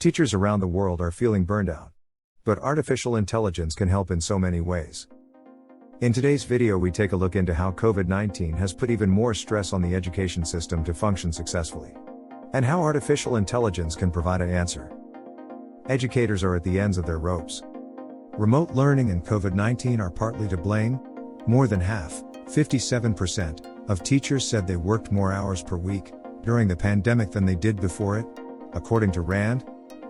Teachers around the world are feeling burned out. But artificial intelligence can help in so many ways. In today's video we take a look into how COVID-19 has put even more stress on the education system to function successfully. And how artificial intelligence can provide an answer. Educators are at the ends of their ropes. Remote learning and COVID-19 are partly to blame. More than half, 57%, of teachers said they worked more hours per week during the pandemic than they did before it, according to RAND,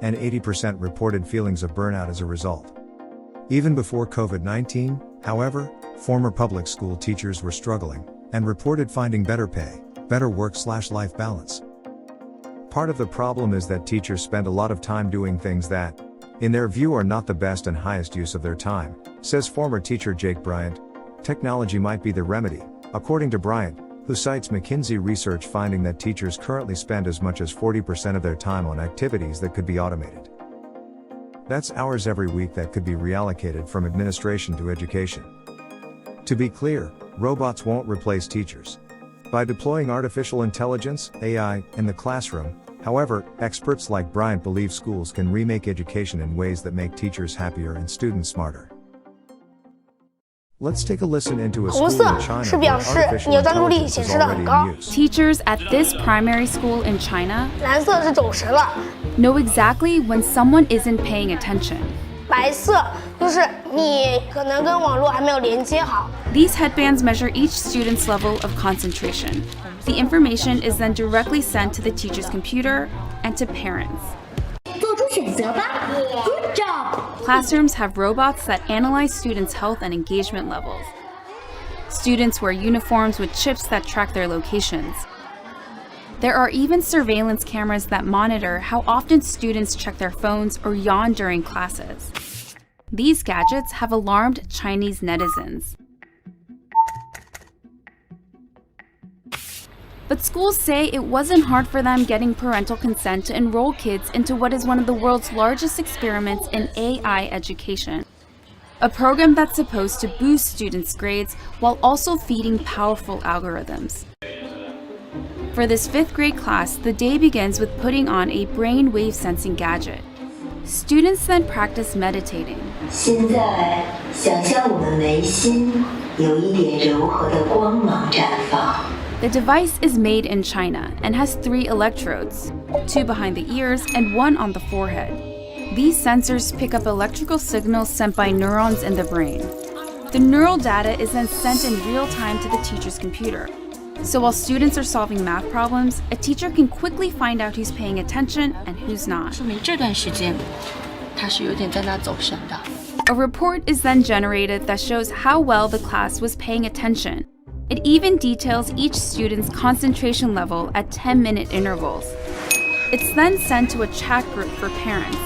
and 80% reported feelings of burnout as a result. Even before COVID-19, however, former public school teachers were struggling and reported finding better pay, better work/life balance. Part of the problem is that teachers spend a lot of time doing things that, in their view, are not the best and highest use of their time, says former teacher Jake Bryant. Technology might be the remedy, according to Bryant, who cites McKinsey research finding that teachers currently spend as much as 40% of their time on activities that could be automated. That's hours every week that could be reallocated from administration to education. To be clear, robots won't replace teachers. By deploying artificial intelligence, AI, in the classroom, however, experts like Bryant believe schools can remake education in ways that make teachers happier and students smarter. Let's take a listen into a school in China where artificial intelligence is already in use. Teachers at this primary school in China know exactly when someone isn't paying attention. These headbands measure each student's level of concentration. The information is then directly sent to the teacher's computer and to parents. Good job! Classrooms have robots that analyze students' health and engagement levels. Students wear uniforms with chips that track their locations. There are even surveillance cameras that monitor how often students check their phones or yawn during classes. These gadgets have alarmed Chinese netizens. But schools say it wasn't hard for them getting parental consent to enroll kids into what is one of the world's largest experiments in AI education. A program that's supposed to boost students' grades while also feeding powerful algorithms. For this 5th grade class, the day begins with putting on a brain wave sensing gadget. Students then practice meditating. 现在想象我们眉心有一点柔和的光芒绽放。 The device is made in China and has 3 electrodes, 2 behind the ears and 1 on the forehead. These sensors pick up electrical signals sent by neurons in the brain. The neural data is then sent in real time to the teacher's computer. So while students are solving math problems, a teacher can quickly find out who's paying attention and who's not. 说明这段时间他是有点在那走神的。 A report is then generated that shows how well the class was paying attention. It even details each student's concentration level at 10-minute intervals. It's then sent to a chat group for parents.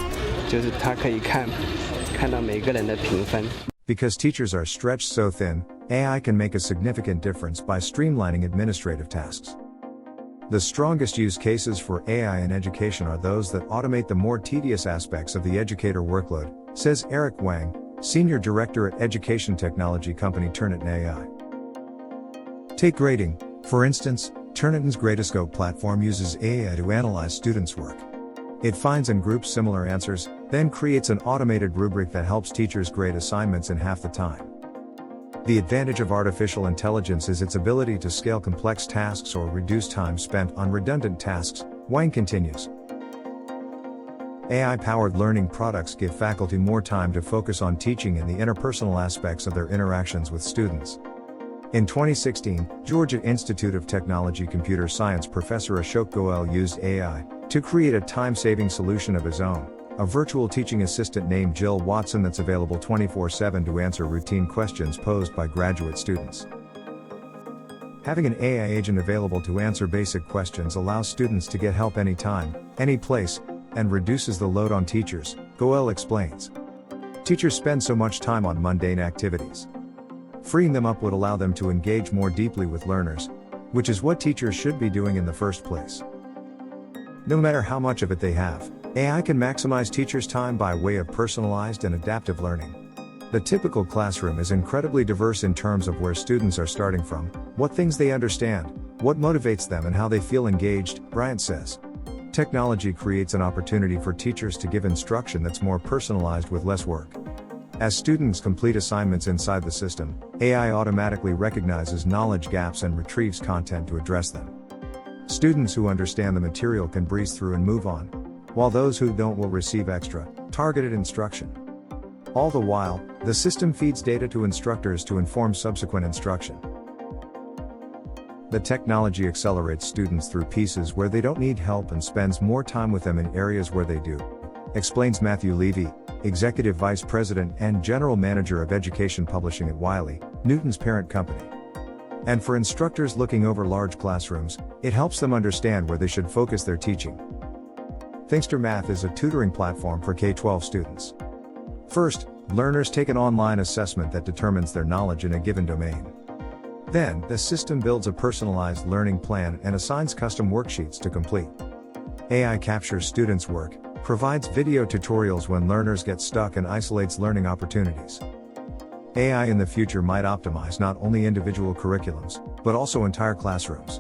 就是他可以看到每个人的评分。 Because teachers are stretched so thin, AI can make a significant difference by streamlining administrative tasks. The strongest use cases for AI in education are those that automate the more tedious aspects of the educator workload, says Eric Wang, Senior Director at education technology company Turnitin AI. Take grading, for instance. Turnitin's Gradoscope platform uses AI to analyze students' work. It finds and groups similar answers, then creates an automated rubric that helps teachers grade assignments in half the time. The advantage of artificial intelligence is its ability to scale complex tasks or reduce time spent on redundant tasks, Wang continues. AI-powered learning products give faculty more time to focus on teaching and the interpersonal aspects of their interactions with students. In 2016, Georgia Institute of Technology computer science professor Ashok Goel used AI to create a time-saving solution of his own, a virtual teaching assistant named Jill Watson that's available 24/7 to answer routine questions posed by graduate students. Having an AI agent available to answer basic questions allows students to get help anytime, any place, and reduces the load on teachers, Goel explains. Teachers spend so much time on mundane activities. Freeing them up would allow them to engage more deeply with learners, which is what teachers should be doing in the first place. No matter how much of it they have, AI can maximize teachers' time by way of personalized and adaptive learning. The typical classroom is incredibly diverse in terms of where students are starting from, what things they understand, what motivates them and how they feel engaged, Bryant says. Technology creates an opportunity for teachers to give instruction that's more personalized with less work. As students complete assignments inside the system, AI automatically recognizes knowledge gaps and retrieves content to address them. Students who understand the material can breeze through and move on, while those who don't will receive extra, targeted instruction. All the while, the system feeds data to instructors to inform subsequent instruction. The technology accelerates students through pieces where they don't need help and spends more time with them in areas where they do, explains Matthew Levy, Executive Vice President and General Manager of Education Publishing at Wiley, Newton's parent company. And for instructors looking over large classrooms, it helps them understand where they should focus their teaching. Thinkster Math is a tutoring platform for K-12 students. First, learners take an online assessment that determines their knowledge in a given domain. Then, the system builds a personalized learning plan and assigns custom worksheets to complete. AI captures students' work, provides video tutorials when learners get stuck, and isolates learning opportunities. AI in the future might optimize not only individual curriculums, but also entire classrooms.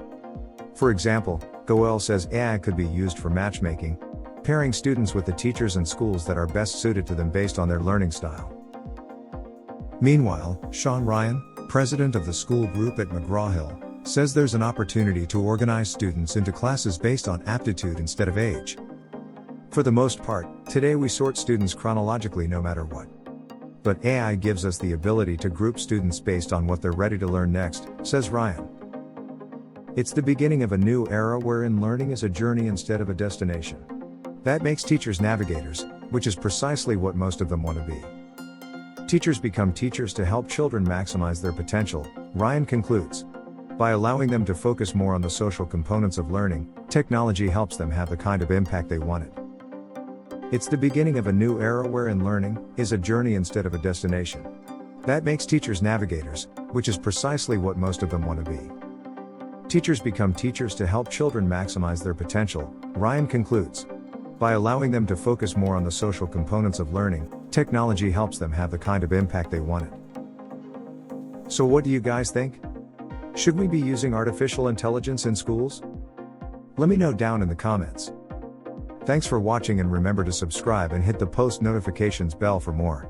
For example, Goel says AI could be used for matchmaking, pairing students with the teachers and schools that are best suited to them based on their learning style. Meanwhile, Sean Ryan, president of the school group at McGraw-Hill, says there's an opportunity to organize students into classes based on aptitude instead of age. For the most part, today we sort students chronologically no matter what. But AI gives us the ability to group students based on what they're ready to learn next, says Ryan. It's the beginning of a new era wherein learning is a journey instead of a destination. That makes teachers navigators, which is precisely what most of them want to be. Teachers become teachers to help children maximize their potential, Ryan concludes. By allowing them to focus more on the social components of learning, technology helps them have the kind of impact they wanted. It's the beginning of a new era wherein learning is a journey instead of a destination. That makes teachers navigators, which is precisely what most of them want to be. Teachers become teachers to help children maximize their potential, Ryan concludes. By allowing them to focus more on the social components of learning, technology helps them have the kind of impact they wanted. So what do you guys think? Should we be using artificial intelligence in schools? Let me know down in the comments. Thanks for watching, and remember to subscribe and hit the post notifications bell for more.